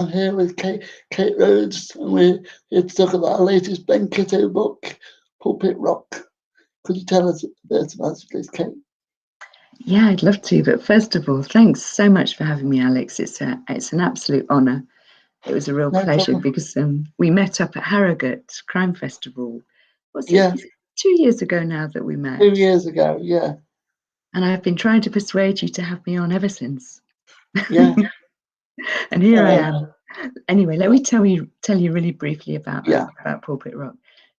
I'm here with Kate Rhodes, and we're here to talk about our latest Ben Kitto book, Pulpit Rock. Could you tell us a bit about it, please, Kate? Yeah, I'd love to. But first of all, thanks so much for having me, Alex. It's an absolute honour. It was a real No pleasure problem. because we met up at Harrogate Crime Festival. Was it Yeah, 2 years ago now that we met? 2 years ago. Yeah, And I've been trying to persuade you to have me on ever since. yeah, And here I um, am. Anyway, let me tell you really briefly yeah. about Pulpit Rock.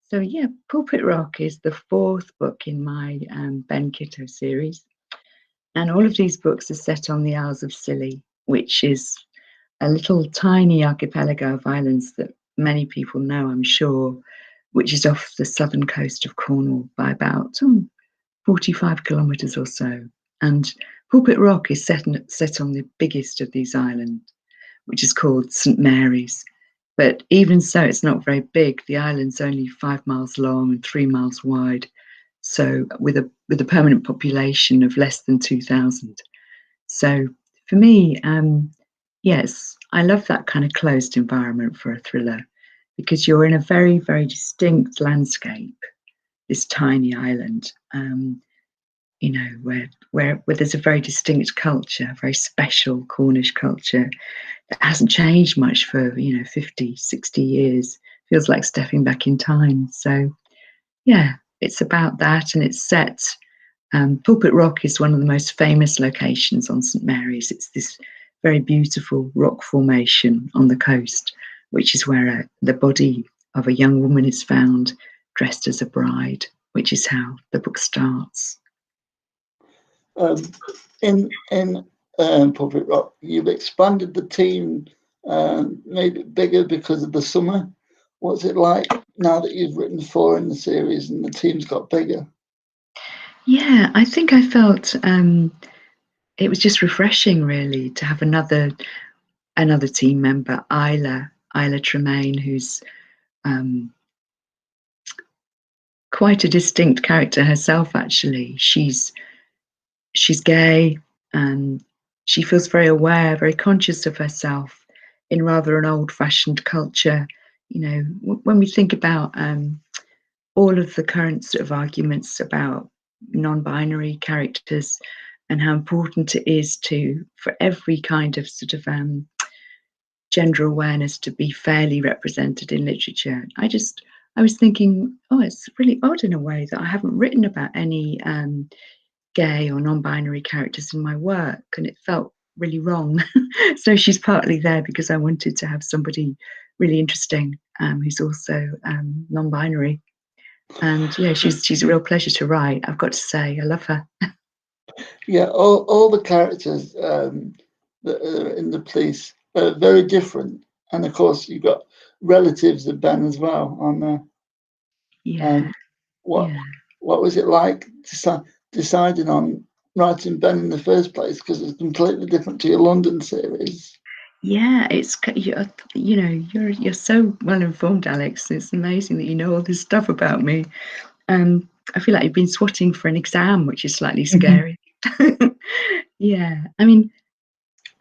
So yeah, Pulpit Rock is the fourth book in my Ben Kitto series. And all of these books are set on the Isles of Scilly, which is a little tiny archipelago of islands that many people know, I'm sure, which is off the southern coast of Cornwall by about 45 kilometres or so. And Pulpit Rock is set on the biggest of these islands, which is called St Mary's. But even so, it's not very big. The island's only 5 miles long and 3 miles wide. So with a permanent population of less than 2,000. So for me, yes, I love that kind of closed environment for a thriller because you're in a very, very distinct landscape, this tiny island, where there's a very distinct culture, a very special Cornish culture that hasn't changed much for, 50, 60 years. Feels like stepping back in time. So yeah, it's about that, and it's set. Pulpit Rock is one of the most famous locations on St Mary's. It's this very beautiful rock formation on the coast, which is where the body of a young woman is found dressed as a bride, which is how the book starts. Um, in Pulpit Rock, you've expanded the team, made it bigger because of the summer. What's it like now that you've written four in the series and the team's got bigger? Yeah, I think I felt it was just refreshing, really, to have another team member, Isla Tremaine, who's um, quite a distinct character herself. Actually, she's gay, and she feels very aware, very conscious of herself in rather an old-fashioned culture. When we think about all of the current sort of arguments about non-binary characters and how important it is for every kind of sort of gender awareness to be fairly represented in literature. I was thinking, oh, it's really odd in a way that I haven't written about any gay or non-binary characters in my work, and it felt really wrong. So she's partly there because I wanted to have somebody really interesting who's also non-binary. And yeah, she's a real pleasure to write. I've got to say, I love her. Yeah, all the characters that are in the police are very different, and of course you've got relatives of Ben as well on there. Yeah, What yeah. what was it like deciding on writing Ben in the first place? Because it's completely different to your London series. Yeah, you're so well informed, Alex. It's amazing that you know all this stuff about me. I feel like you've been swatting for an exam, which is slightly scary. Yeah, I mean,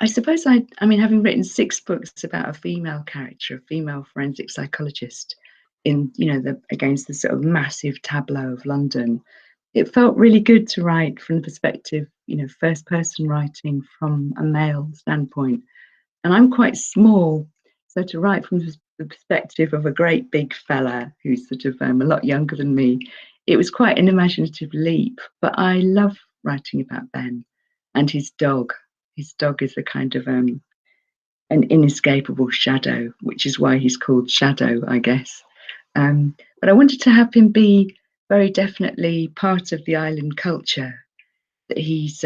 I suppose having written 6 books about a female character, a female forensic psychologist, against the sort of massive tableau of London, it felt really good to write from the perspective, first person writing from a male standpoint. And I'm quite small, so to write from the perspective of a great big fella who's sort of a lot younger than me, it was quite an imaginative leap. But I love writing about Ben and his dog. His dog is a kind of an inescapable shadow, which is why he's called Shadow, I guess. But I wanted to have him be very definitely part of the island culture. That his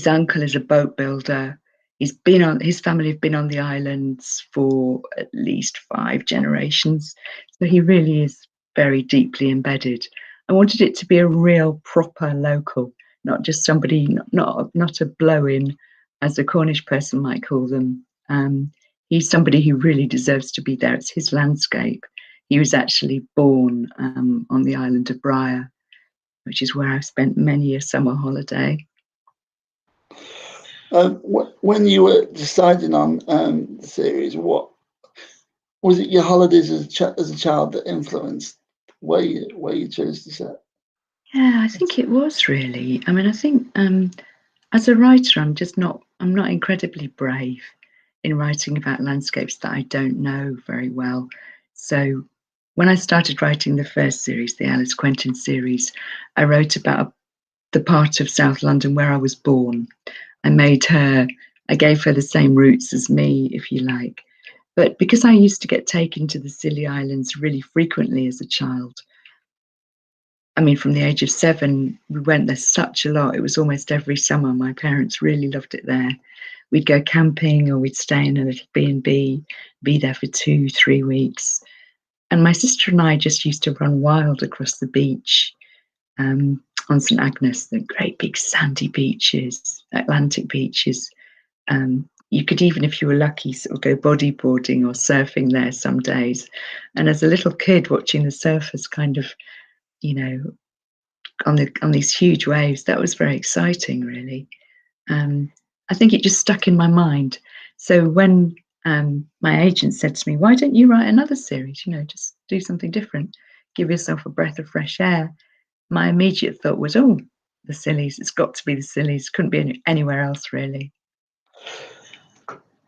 uncle is a boat builder. His family have been on the islands for at least 5 generations. So he really is very deeply embedded. I wanted it to be a real proper local, not just somebody, not a blow-in, as a Cornish person might call them. He's somebody who really deserves to be there. It's his landscape. He was actually born on the island of Briar, which is where I've spent many a summer holiday. When you were deciding on the series, what was it? Your holidays as a child that influenced where you chose to set? Yeah, I think it was really. I mean, I think as a writer, I'm not incredibly brave in writing about landscapes that I don't know very well. So when I started writing the first series, the Alice Quentin series, I wrote about the part of South London where I was born. I gave her the same roots as me, if you like. But because I used to get taken to the Scilly Islands really frequently as a child, I mean, from the age of 7, we went there such a lot. It was almost every summer. My parents really loved it there. We'd go camping or we'd stay in a little B&B, be there for 2, 3 weeks. And my sister and I just used to run wild across the beach on St Agnes, the great big sandy beaches, Atlantic beaches. You could even, if you were lucky, sort of go bodyboarding or surfing there some days. And as a little kid watching the surfers kind of, you know, on these huge waves, that was very exciting, really. I think it just stuck in my mind. So when my agent said to me, "Why don't you write another series? You know, just do something different, give yourself a breath of fresh air." My immediate thought was, "Oh, the Sillies. It's got to be the Sillies. Couldn't be anywhere else, really."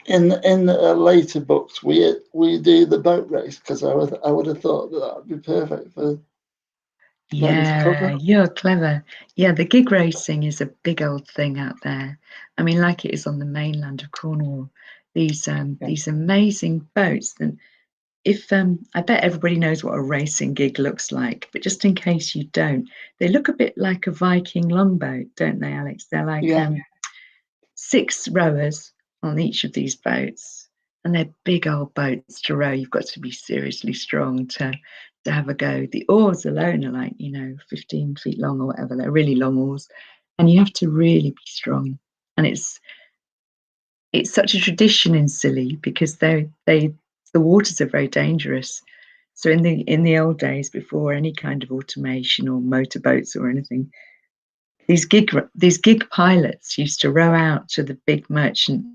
In the later books, we do the boat race because I would have thought that would be perfect for them to Yeah, cover. you're clever. Yeah, the gig racing is a big old thing out there. I mean, like it is on the mainland of Cornwall. Yeah, These amazing boats. And if I bet everybody knows what a racing gig looks like, but just in case you don't, they look a bit like a Viking longboat, don't they, Alex? They're like yeah, 6 rowers on each of these boats, and they're big old boats to row. You've got to be seriously strong to have a go. The oars alone are like 15 feet long or whatever. They're really long oars, and you have to really be strong. And it's such a tradition in Scilly because the waters are very dangerous. So in the old days, before any kind of automation or motorboats or anything, these gig pilots used to row out to the big merchant.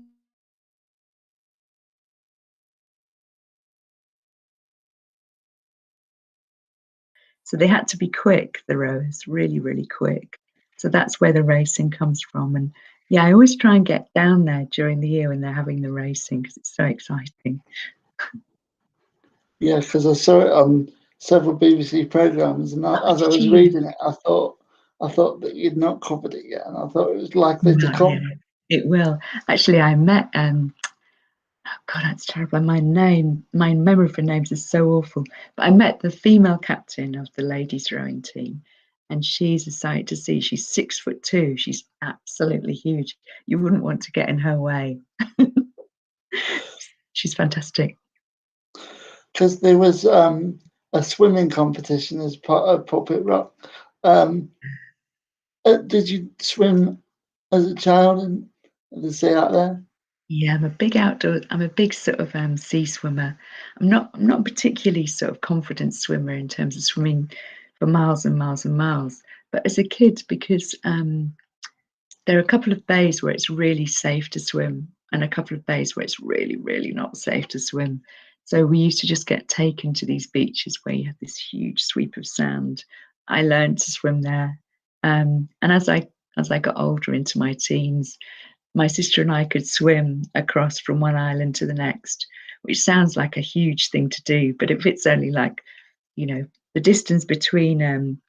So they had to be quick, the rowers, really, really quick. So that's where the racing comes from. And yeah, I always try and get down there during the year when they're having the racing because it's so exciting. yeah. Because I saw it on several BBC programs, and Oh, as I did was you? reading it, I thought that you'd not covered it yet, and I thought it was likely to No, yeah, come. it will. Actually, I met oh God, that's terrible. My memory for names is so awful. But I met the female captain of the ladies rowing team, and she's a sight to see. She's 6'2". She's absolutely huge. You wouldn't want to get in her way. She's fantastic. Because there was a swimming competition as part of Puppet Rock. Um, did you swim as a child in the sea out there? Yeah, I'm a big sort of sea swimmer. I'm not particularly sort of confident swimmer in terms of swimming for miles and miles and miles. But as a kid, because there are a couple of bays where it's really safe to swim, and a couple of bays where it's really, really not safe to swim. So we used to just get taken to these beaches where you have this huge sweep of sand. I learned to swim there, and as I got older into my teens, my sister and I could swim across from one island to the next, which sounds like a huge thing to do, but if it's only like the distance between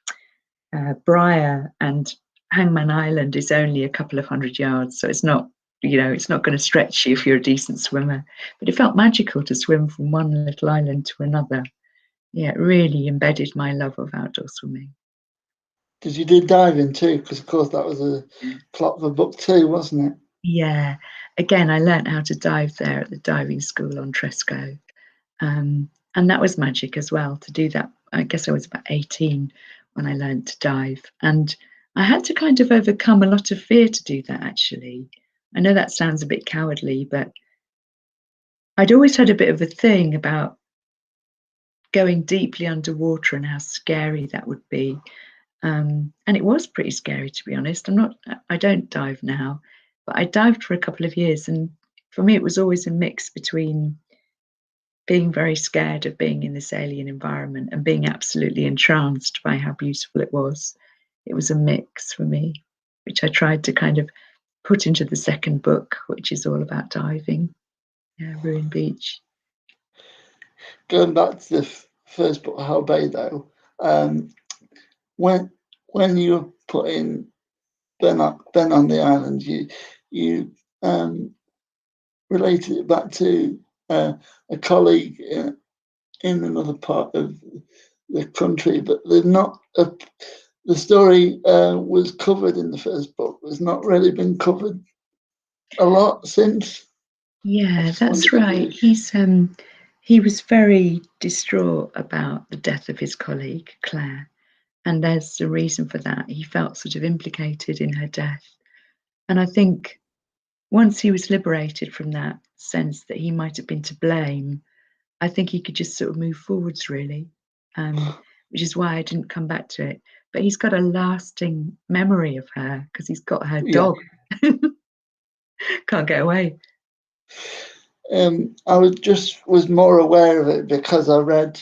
Briar and Hangman Island is only a couple of 100 yards, so it's not going to stretch you if you're a decent swimmer. But it felt magical to swim from one little island to another. Yeah, it really embedded my love of outdoor swimming. Did you do diving too? Because of course that was a plot for book 2, wasn't it? Yeah, again, I learnt how to dive there at the diving school on Tresco, and that was magic as well to do that. I guess I was about 18 when I learnt to dive, and I had to kind of overcome a lot of fear to do that. Actually, I know that sounds a bit cowardly, but I'd always had a bit of a thing about going deeply underwater and how scary that would be. And it was pretty scary, to be honest. I don't dive now, But I dived for a couple of years, and for me, it was always a mix between being very scared of being in this alien environment and being absolutely entranced by how beautiful it was. It was a mix for me, which I tried to kind of put into the second book, which is all about diving. Yeah, Ruin Beach. Going back to the first book, Hawley, though, when you were putting Ben on the island, you related it back to a colleague in another part of the country, but they're not. The story was covered in the first book. It's not really been covered a lot since. Yeah, that's right. He was very distraught about the death of his colleague Claire, and there's a reason for that. He felt sort of implicated in her death, and I think once he was liberated from that sense that he might have been to blame, I think he could just sort of move forwards really, which is why I didn't come back to it. But he's got a lasting memory of her because he's got her dog. Can't get away. I was more aware of it because I read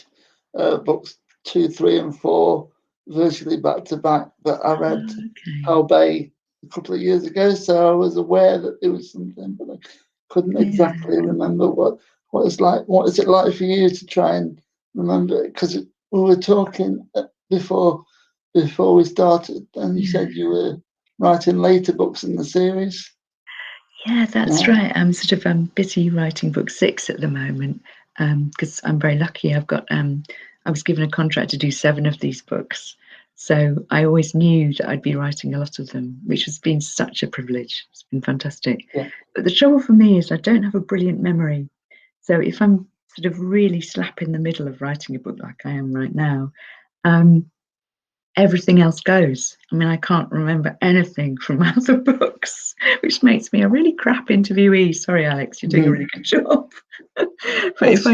books 2, 3, and 4 virtually back to back. But I read Hawley a couple of years ago, so I was aware that there was something, but I couldn't exactly remember what it's like. What is it like for you to try and remember it? Because we were talking before we started, and you said you were writing later books in the series. Yeah, that's right. I'm sort of busy writing book 6 at the moment because I'm very lucky. I've got I was given a contract to do 7 of these books, so I always knew that I'd be writing a lot of them, which has been such a privilege. It's been fantastic. Yeah. But the trouble for me is I don't have a brilliant memory. So if I'm sort of really slap in the middle of writing a book like I am right now, everything else goes. I mean, I can't remember anything from other books, which makes me a really crap interviewee. Sorry, Alex, you're doing a really good job. But if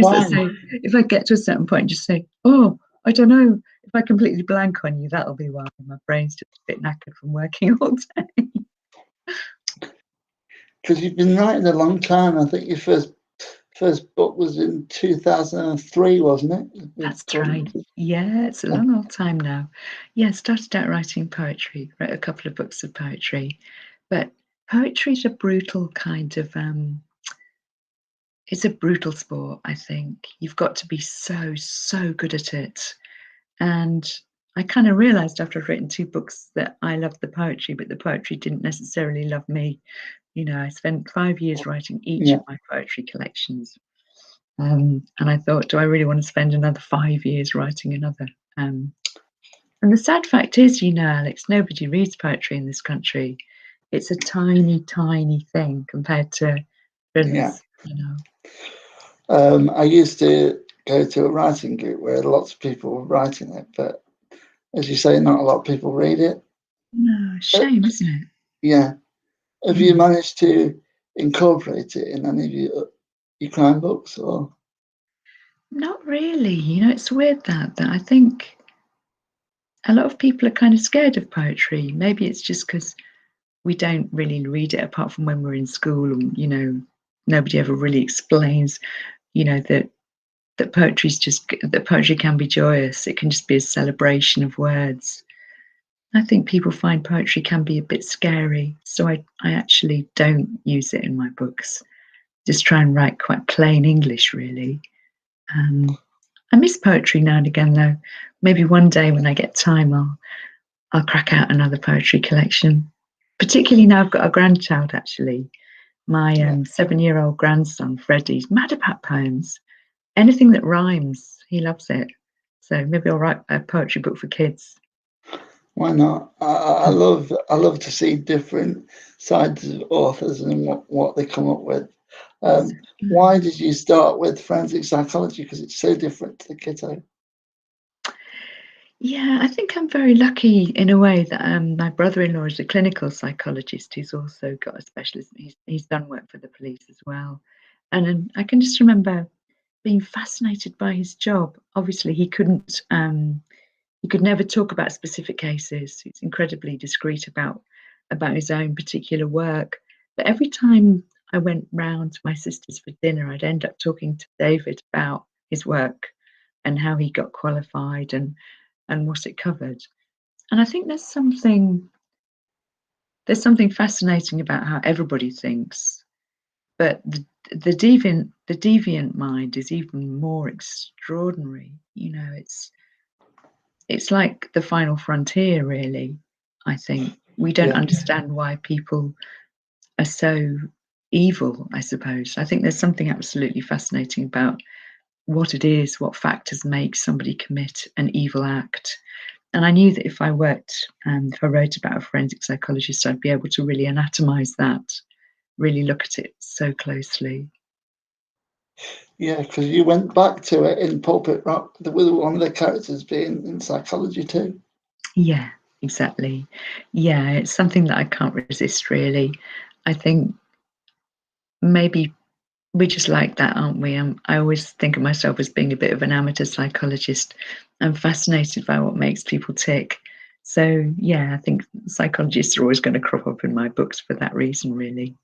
I get to a certain point and just say, oh, I don't know, if I completely blank on you, that'll be why my brain's just a bit knackered from working all day. Because you've been writing a long time. I think your first book was in 2003, wasn't it? That's right. Yeah, it's a long old time now. Yeah, I started out writing poetry, wrote a couple of books of poetry, but poetry is a brutal kind of it's a brutal sport, I think. You've got to be so good at it. And I kind of realized after I've written 2 books that I loved the poetry, but the poetry didn't necessarily love me. You know, I spent 5 years writing each of my poetry collections. And I thought, do I really want to spend another 5 years writing another? And the sad fact is, you know, Alex, nobody reads poetry in this country. It's a tiny, tiny thing compared to films, you know. I used to go to a writing group where lots of people were writing it, but as you say, not a lot of people read it. No, shame, isn't it? Yeah. Have you managed to incorporate it in any of your crime books, or? Not really. You know, it's weird that I think a lot of people are kind of scared of poetry. Maybe it's just because we don't really read it apart from when we're in school, and you know, nobody ever really explains, you know, that poetry can be joyous. It can just be a celebration of words. I think people find poetry can be a bit scary, so I actually don't use it in my books. Just try and write quite plain English, really. I miss poetry now and again, though. Maybe one day when I get time, I'll crack out another poetry collection. Particularly now I've got a grandchild. Actually, my 7-year-old grandson Freddie's mad about poems. Anything that rhymes, he loves it. So maybe I'll write a poetry book for kids. Why not? I love to see different sides of authors and what they come up with. Why did you start with forensic psychology? Because it's so different to the Kiddo. Yeah, I think I'm very lucky in a way that my brother-in-law is a clinical psychologist who's also got a specialism. He's done work for the police as well. And I can just remember being fascinated by his job. Obviously, he could never talk about specific cases. He's incredibly discreet about his own particular work. But every time I went round to my sister's for dinner, I'd end up talking to David about his work and how he got qualified and what it covered. And I think there's something fascinating about how everybody thinks, but the deviant mind is even more extraordinary. It's like the final frontier, really. I think we don't Yeah. understand why people are so evil, I suppose. I think there's something absolutely fascinating about what it is, what factors make somebody commit an evil act. And I knew that if I wrote about a forensic psychologist, I'd be able to really anatomize that, really look at it so closely. Yeah, because you went back to it in Pulpit Rock, with one of the characters being in psychology too. Yeah, exactly. Yeah, it's something that I can't resist, really. I think maybe we just like that, aren't we? I always think of myself as being a bit of an amateur psychologist. I'm fascinated by what makes people tick. So, yeah, I think psychologists are always going to crop up in my books for that reason, really.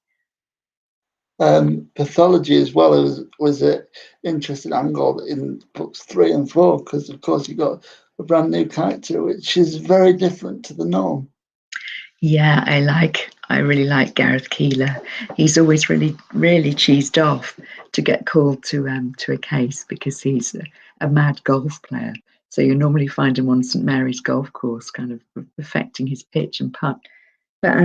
Pathology as well was an interesting angle in books 3 and 4, because of course you got a brand new character which is very different to the norm. Yeah, I really like Gareth Keeler. He's always really, really cheesed off to get called to a case because he's a mad golf player. So you normally find him on St Mary's golf course, kind of perfecting his pitch and putt. But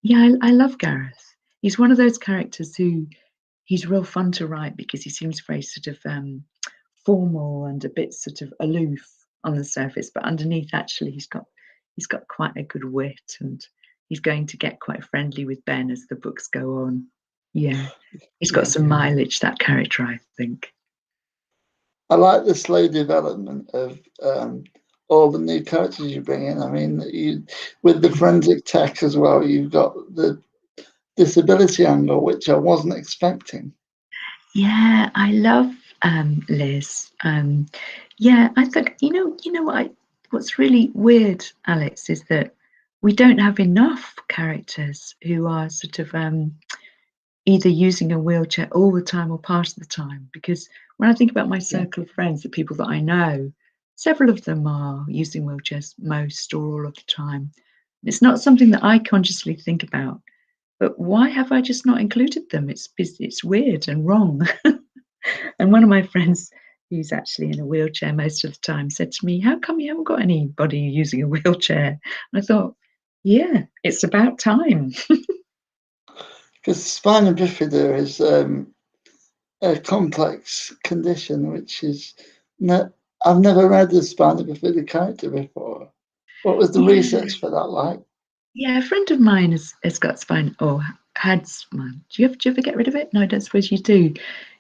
yeah, I love Gareth. He's one of those characters who he's real fun to write because he seems very sort of formal and a bit sort of aloof on the surface, but underneath actually he's got quite a good wit, and he's going to get quite friendly with Ben as the books go on. Yeah, he's got Yeah, some mileage, that character, I think. I like the slow development of all the new characters you bring in. I mean, you with the forensic tech as well, you've got the disability angle, which I wasn't expecting. Yeah, I love Liz. Yeah, I think what's really weird, Alex, is that we don't have enough characters who are sort of either using a wheelchair all the time or part of the time. Because when I think about my Yeah, circle of friends, the people that I know, several of them are using wheelchairs most or all of the time. It's not something that I consciously think about. But why have I just not included them? It's weird and wrong. And one of my friends, who's actually in a wheelchair most of the time, said to me, "How come you haven't got anybody using a wheelchair?" And I thought, yeah, it's about time. because spina bifida is a complex condition, which is no, I've never read the spina bifida character before. What was the Yeah, research for that like? yeah. A friend of mine has got spine or had spine. Do you ever get rid of it? No, I don't suppose you do.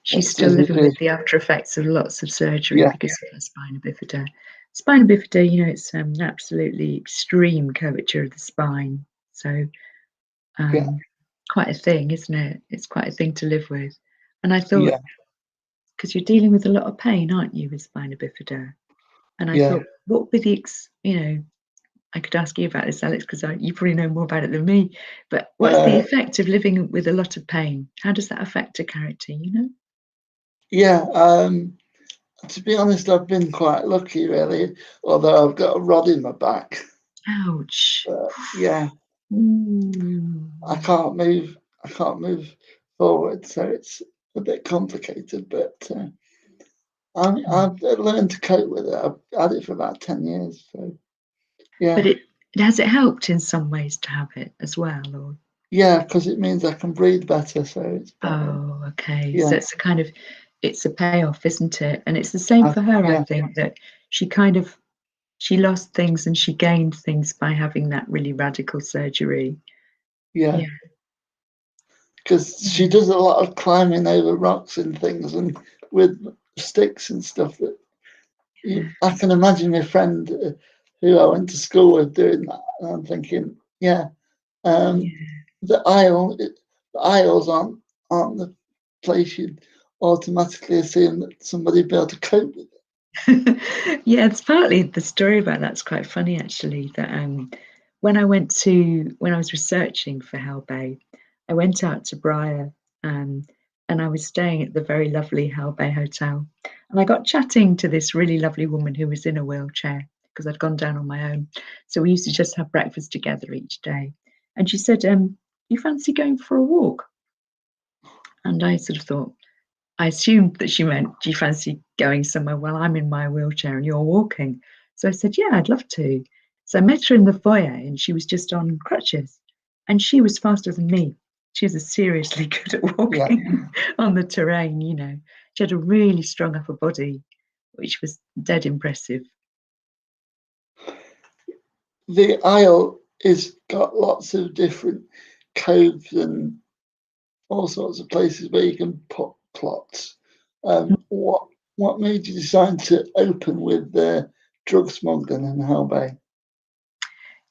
She's It's still as living it with is. the after effects of lots of surgery Yeah, because of her spina bifida. Spina bifida, it's an absolutely extreme curvature of the spine. So yeah, um, quite a thing, isn't it? It's quite a thing to live with. And I thought, yeah, because you're dealing with a lot of pain, aren't you, with spina bifida? And I yeah, thought, what would be I could ask you about this, Alex, because you probably know more about it than me. But what's the uh, effect of living with a lot of pain? How does that affect a character? yeah. To be honest, I've been quite lucky, really. Although I've got a rod in my back. Ouch. Yeah, I Mm. can't move. I can't move forward, so it's a bit complicated. But I've learned to cope with it. I've had it for about 10 years. So But yeah, it has it helped in some ways to have it as well, or yeah, because it means I can breathe better. So it's better. oh, okay. Yeah, So it's a payoff, isn't it? And it's the same for her, I yeah, think, that she kind of she lost things and she gained things by having that really radical surgery. yeah. Yeah. Because she Mm. does a lot of climbing over rocks and things, and with sticks and stuff. That I can imagine my friend who I went to school with doing that, and I'm thinking, yeah, Yeah. um, the aisles aren't the place you'd automatically assume that somebody would be able to cope with. Yeah, it's partly the story about that's quite funny actually. That when I was researching for Hell Bay, I went out to Briar, um, and I was staying at the very lovely Hell Bay Hotel, and I got chatting to this really lovely woman who was in a wheelchair because I'd gone down on my own. So we used to just have breakfast together each day. And she said, "You fancy going for a walk?" And I sort of thought, I assumed that she meant, "Do you fancy going somewhere while I'm in my wheelchair and you're walking?" So I said, "Yeah, I'd love to." So I met her in the foyer and she was just on crutches and she was faster than me. She was seriously good at Yeah. walking on the terrain, you know. She had a really strong upper body, which was dead impressive. The Isle is got lots of different coves and all sorts of places where you can put plots. What made you decide to open with the drug smuggling in Hell Bay?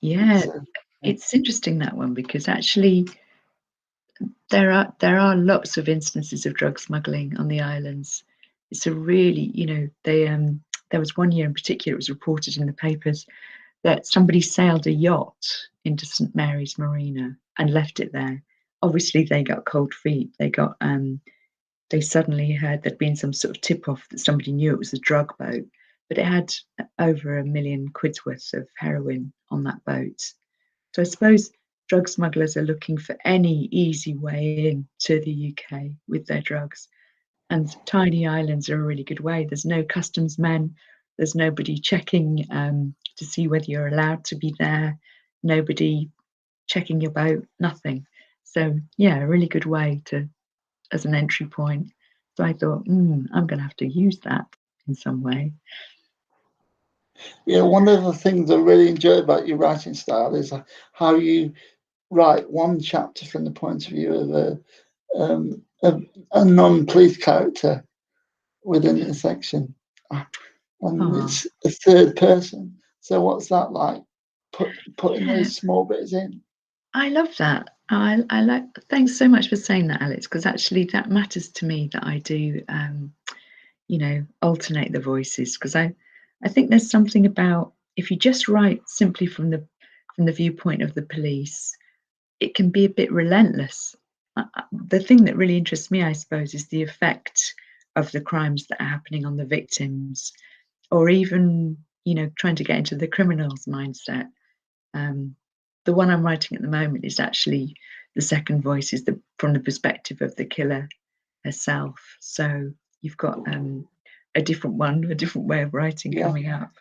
Yeah, So, it's interesting that one because actually there are lots of instances of drug smuggling on the islands. It's a really, you know, there was one year in particular, it was reported in the papers that somebody sailed a yacht into St Mary's Marina and left it there. Obviously, they got cold feet. They suddenly heard there'd been some sort of tip off that somebody knew it was a drug boat, but it had over £1 million worth of heroin on that boat. So I suppose drug smugglers are looking for any easy way in to the UK with their drugs. And tiny islands are a really good way. There's no customs men, there's nobody checking to see whether you're allowed to be there, nobody checking your boat, nothing. So yeah, a really good way to as an entry point. So I thought, I'm going to have to use that in some way. yeah, one of the things I really enjoy about your writing style is how you write one chapter from the point of view of a non-police character within the section, and Oh, it's a third person. So what's that like? Putting yeah, those small bits in. I love that. I like. Thanks so much for saying that, Alex, because actually that matters to me that I do. Alternate the voices because I think there's something about if you just write simply from the viewpoint of the police, it can be a bit relentless. The thing that really interests me, I suppose, is the effect of the crimes that are happening on the victims, or even trying to get into the criminal's mindset. Um, the one I'm writing at the moment is actually the second voice is from the perspective of the killer herself. So you've got a different one, a different way of writing Yeah, coming up.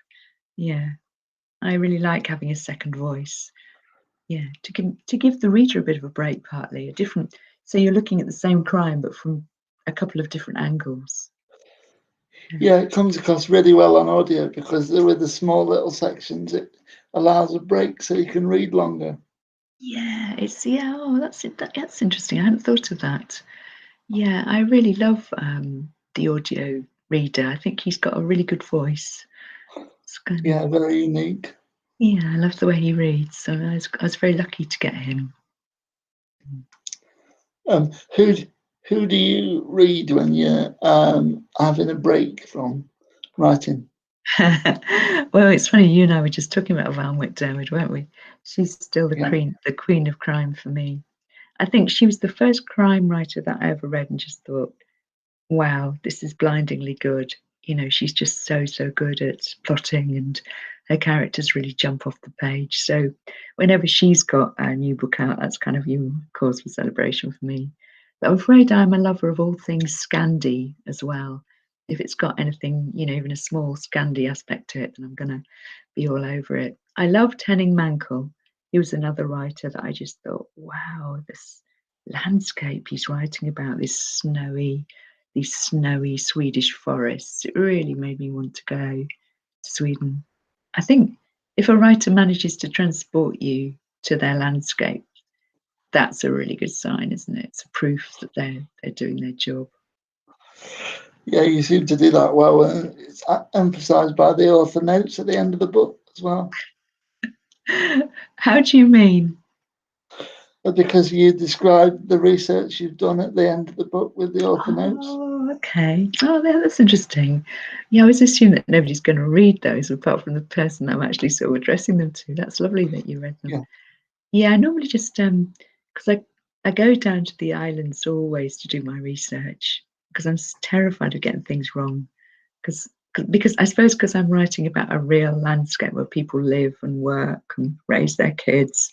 Yeah, I really like having a second voice. Yeah, to give the reader a bit of a break, partly a different. So you're looking at the same crime, but from a couple of different angles. yeah, it comes across really well on audio because with the small little sections, it allows a break so you can read longer. Yeah, it's yeah. Oh, that's it. That's interesting. I hadn't thought of that. Yeah, I really love the audio reader. I think he's got a really good voice. It's kind of Yeah, very unique. yeah. I love the way he reads. So I was very lucky to get him. Um, who who do you read when you're having a break from writing? Well, it's funny. You and I were just talking about Val McDermid, weren't we? She's still Yeah, the queen of crime for me. I think she was the first crime writer that I ever read and just thought, wow, this is blindingly good. She's just so, so good at plotting and her characters really jump off the page. So whenever she's got a new book out, that's kind of cause for celebration for me. But I'm afraid I'm a lover of all things Scandi as well. If it's got anything, even a small Scandi aspect to it, then I'm going to be all over it. I loved Henning Mankell. He was another writer that I just thought, wow, this landscape he's writing about, these snowy Swedish forests. It really made me want to go to Sweden. I think if a writer manages to transport you to their landscape, that's a really good sign, isn't it? It's a proof that they're doing their job. yeah, you seem to do that well, and it's emphasised by the author notes at the end of the book as well. How do you mean? But because you describe the research you've done at the end of the book with the author notes. Oh, okay. Oh, that's interesting. Yeah, I always assume that nobody's going to read those apart from the person I'm actually sort of addressing them to. That's lovely that you read them. Yeah, Yeah, I normally just because I go down to the islands always to do my research because I'm terrified of getting things wrong. Because I suppose because I'm writing about a real landscape where people live and work and raise their kids.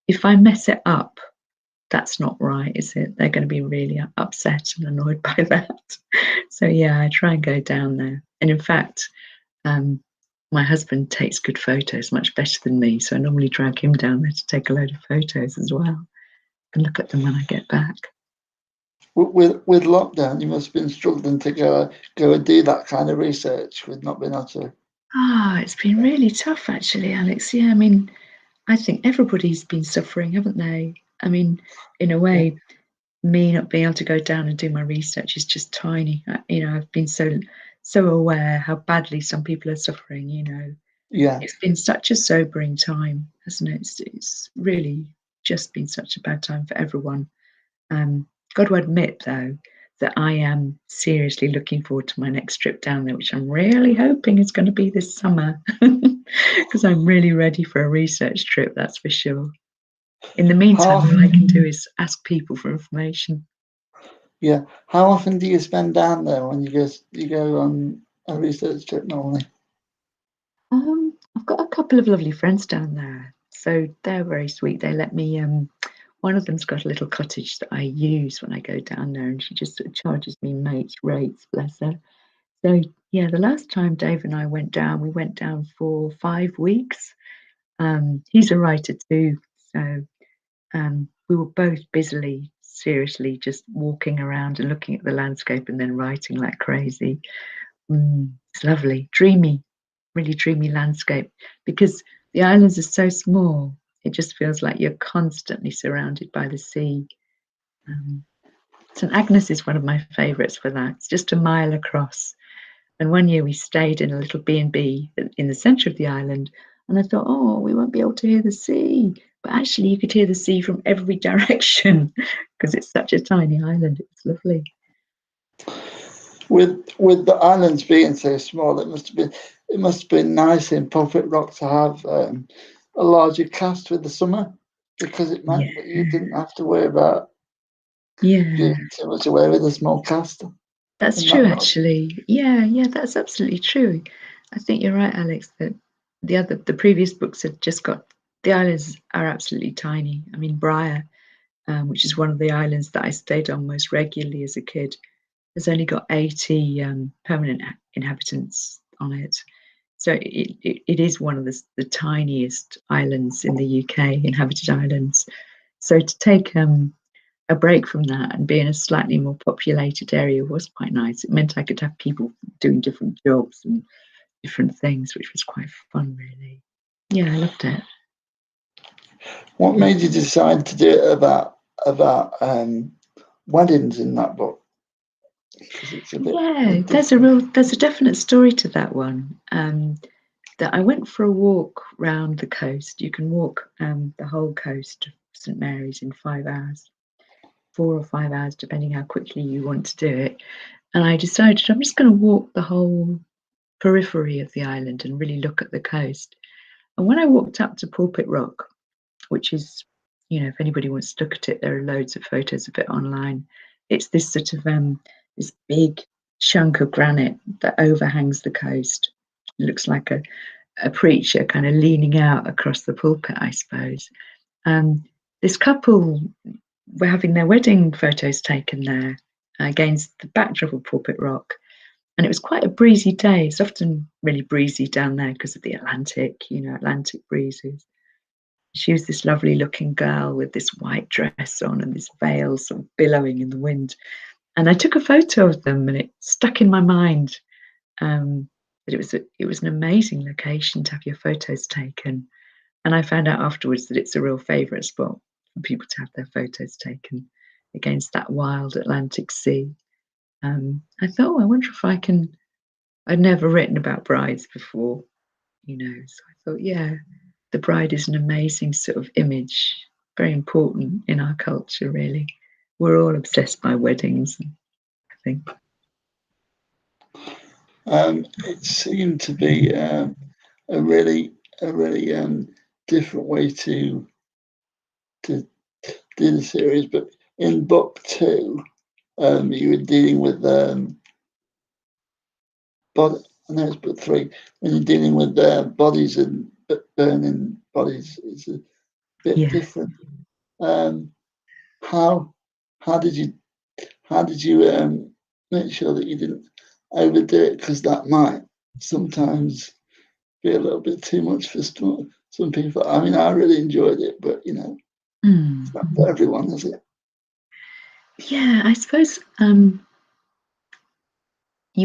If I mess it up, that's not right, is it? They're going to be really upset and annoyed by that. So yeah, I try and go down there. And in fact, my husband takes good photos, much better than me. So I normally drag him down there to take a load of photos as well and look at them when I get back. With lockdown, you must have been struggling to go and do that kind of research with not being able to. It's been really tough actually, Alex. Yeah, I mean, I think everybody's been suffering, haven't they? I mean, in a way, me not being able to go down and do my research is just tiny. I've been so aware how badly some people are suffering. Yeah. It's been such a sobering time, hasn't it? It's really just been such a bad time for everyone. Got to admit, though, that I am seriously looking forward to my next trip down there, which I'm really hoping is going to be this summer, because I'm really ready for a research trip, that's for sure. In the meantime, all I can do is ask people for information. Yeah. How often do you spend down there when you go on a research trip normally? I've got a couple of lovely friends down there, so they're very sweet. They let me. One of them's got a little cottage that I use when I go down there, and she just sort of charges me mates rates, bless her. So yeah, the last time Dave and I went down, we went down for 5 weeks. He's a writer too, so we were both busily, seriously, just walking around and looking at the landscape and then writing like crazy. It's lovely, dreamy, really dreamy landscape because the islands are so small. It just feels like you're constantly surrounded by the sea. St Agnes is one of my favourites for that. It's just a mile across. And one year we stayed in a little B&B in the centre of the island, and I thought, oh, we won't be able to hear the sea. But actually, you could hear the sea from every direction because it's such a tiny island. It's lovely. With the islands being so small, it must have been nice in Pulpit Rock to have a larger cast with the summer because it meant that you didn't have to worry about giving too much away with a small cast. That's true, actually. Yeah, that's absolutely true. I think you're right, Alex, that the previous books had just got the islands are absolutely tiny. I mean, Briar, which is one of the islands that I stayed on most regularly as a kid, has only got 80 permanent inhabitants on it. So it is one of the tiniest islands in the UK, inhabited islands. So to take a break from that and be in a slightly more populated area was quite nice. It meant I could have people doing different jobs and different things, which was quite fun, really. Yeah, I loved it. What made you decide to do it about weddings in that book? There's a definite story to that one. That I went for a walk round the coast. You can walk the whole coast of St Mary's in 5 hours, 4 or 5 hours, depending how quickly you want to do it. And I decided I'm just going to walk the whole periphery of the island and really look at the coast. And when I walked up to Pulpit Rock, which is, if anybody wants to look at it, there are loads of photos of it online. It's this sort of this big chunk of granite that overhangs the coast. It looks like a preacher kind of leaning out across the pulpit, I suppose. This couple were having their wedding photos taken there against the backdrop of Pulpit Rock. And it was quite a breezy day. It's often really breezy down there because of the Atlantic, Atlantic breezes. She was this lovely looking girl with this white dress on and this veil sort of billowing in the wind. And I took a photo of them and it stuck in my mind that it was an amazing location to have your photos taken. And I found out afterwards that it's a real favourite spot for people to have their photos taken against that wild Atlantic sea. I thought, I wonder if I can. I'd never written about brides before, so I thought, the bride is an amazing sort of image, very important in our culture, really. We're all obsessed by weddings, I think. It seemed to be a really different way to do the series, but in book 2, you were dealing with body. I know it's book 3. When you're dealing with bodies and burning bodies, it's a bit different. How did you make sure that you didn't overdo it? Because that might sometimes be a little bit too much for some people. I mean, I really enjoyed it, but it's not for everyone, is it? Yeah, I suppose you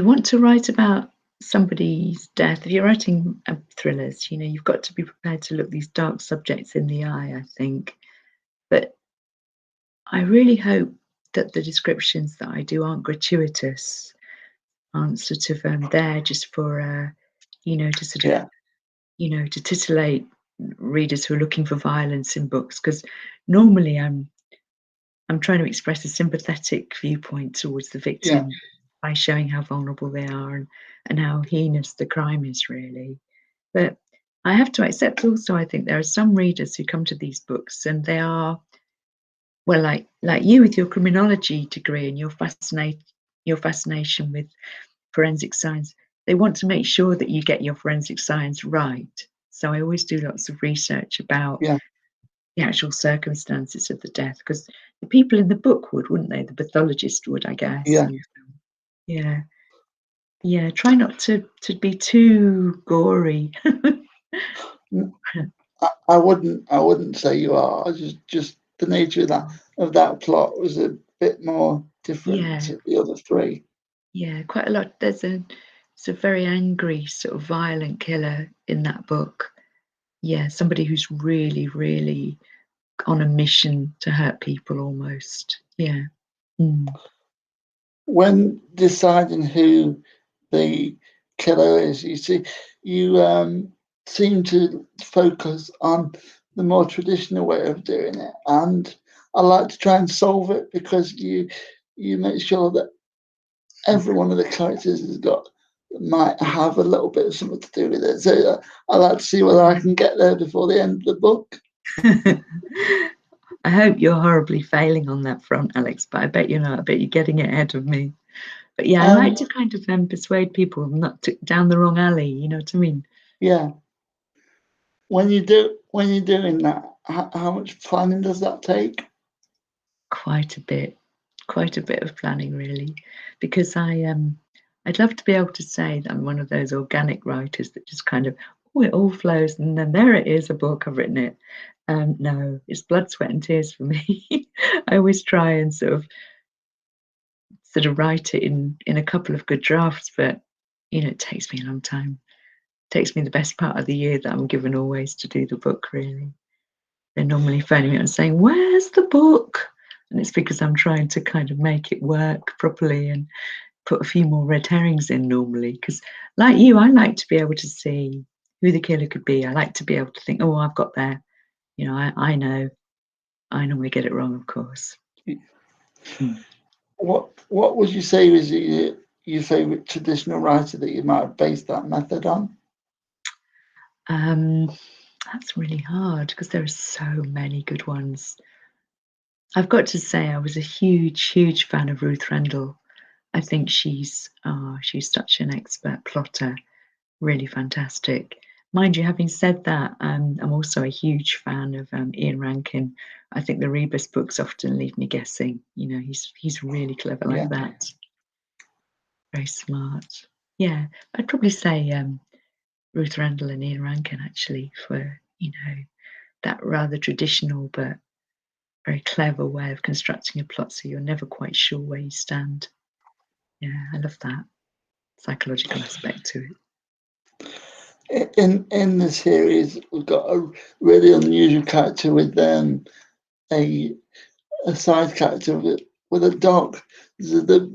want to write about somebody's death. If you're writing thrillers, you've got to be prepared to look these dark subjects in the eye, I think. But I really hope that the descriptions that I do aren't gratuitous, aren't sort of there just for, to sort of, to titillate readers who are looking for violence in books. Because normally I'm trying to express a sympathetic viewpoint towards the victim by showing how vulnerable they are and how heinous the crime is, really. But I have to accept also, I think there are some readers who come to these books and they are, well, like you with your criminology degree and your fascination with forensic science. They want to make sure that you get your forensic science right. So I always do lots of research about the actual circumstances of the death, because the people in the book would, wouldn't they? The pathologist would, I guess. Yeah. And, yeah. Try not to be too gory. I wouldn't say you are. Just the nature of that plot was a bit more different to the other 3. Yeah, quite a lot. It's a very angry, sort of violent killer in that book. Yeah, somebody who's really, really on a mission to hurt people almost. Yeah. When deciding who the killer is, you seem to focus on the more traditional way of doing it, and I like to try and solve it because you make sure that every one of the characters might have a little bit of something to do with it. So I like to see whether I can get there before the end of the book. I hope you're horribly failing on that front, Alex, but I bet you're not. I bet you're getting ahead of me. But yeah, I like to kind of persuade people not to down the wrong alley. You know what I mean? Yeah. When you're doing that, how much planning does that take? Quite a bit of planning, really, because I'd love to be able to say that I'm one of those organic writers that just kind of, it all flows, and then there it is, a book, I've written it. No, it's blood, sweat, and tears for me. I always try and sort of write it in a couple of good drafts, but it takes me a long time. It takes me the best part of the year that I'm given always to do the book, really. They're normally phoning me and saying, "Where's the book?" And it's because I'm trying to kind of make it work properly and put a few more red herrings in normally. Because like you, I like to be able to see who the killer could be. I like to be able to think, "Oh, I've got there." I know. I normally get it wrong, of course. What would you say was your favourite traditional writer that you might have based that method on? That's really hard because there are so many good ones. I've got to say I was a huge fan of Ruth Rendell. I think she's such an expert plotter, really fantastic. Mind you, having said that, I'm also a huge fan of Ian Rankin. I think the Rebus books often leave me guessing. He's really clever like that. Very smart. Yeah, I'd probably say Ruth Rendell and Ian Rankin actually for that rather traditional but very clever way of constructing a plot, so you're never quite sure where you stand. Yeah, I love that psychological aspect to it. In the series, we've got a really unusual character with a side character with a dog. This is the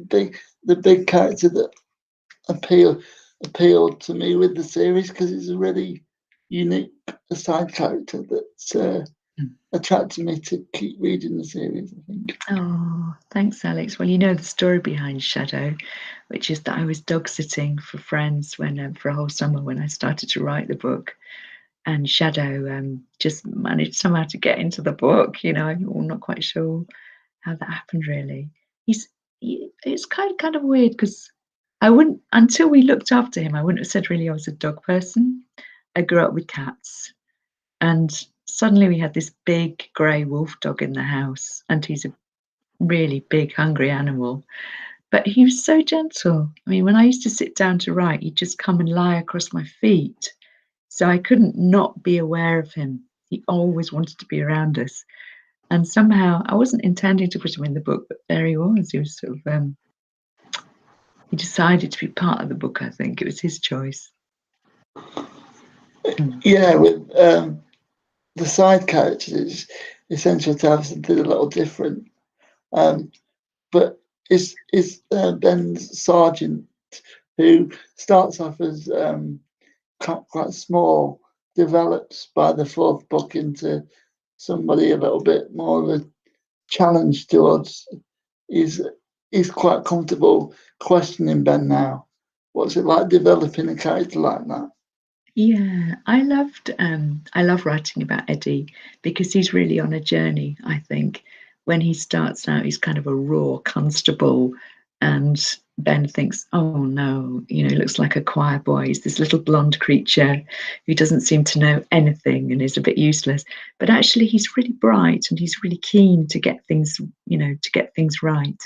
big character that appealed to me with the series because it's a really unique side character that's attracted me to keep reading the series, I think. Oh, thanks, Alex. Well, you know the story behind Shadow, which is that I was dog sitting for friends when for a whole summer when I started to write the book. and Shadow just managed somehow to get into the book. I'm not quite sure how that happened really. It's kind of weird because I wouldn't until we looked after him. I wouldn't have said really I was a dog person. I grew up with cats, and suddenly we had this big grey wolf dog in the house, and he's a really big, hungry animal. But he was so gentle. I mean, when I used to sit down to write, he'd just come and lie across my feet. So I couldn't not be aware of him. He always wanted to be around us. And somehow I wasn't intending to put him in the book, but there he was. He was sort of, he decided to be part of the book, I think. It was his choice. Yeah, with the side characters, it's essential to have something a little different. But is Ben's sergeant, who starts off as quite small, develops by the fourth book into somebody a little bit more of a challenge towards. He's quite comfortable questioning Ben now. What's it like developing a character like that? Yeah, I love writing about Eddie because he's really on a journey, I think. When he starts out, he's kind of a raw constable, and Ben thinks, oh no, he looks like a choir boy. He's this little blonde creature who doesn't seem to know anything and is a bit useless. But actually, he's really bright and he's really keen to get things, to get things right.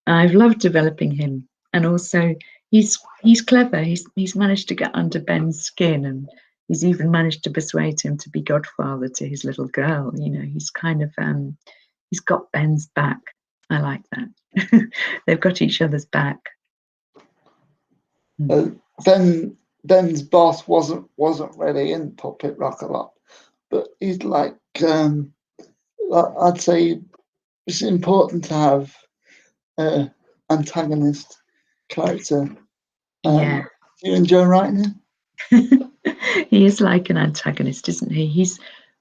I've loved developing him, and also he's clever. He's managed to get under Ben's skin, and he's even managed to persuade him to be godfather to his little girl. He's kind of he's got Ben's back. I like that. They've got each other's back. Ben's boss wasn't really in Puppet Rock a lot, but he's like I'd say it's important to have antagonist character. Yeah. Do you enjoy writing him? He is like an antagonist, isn't he?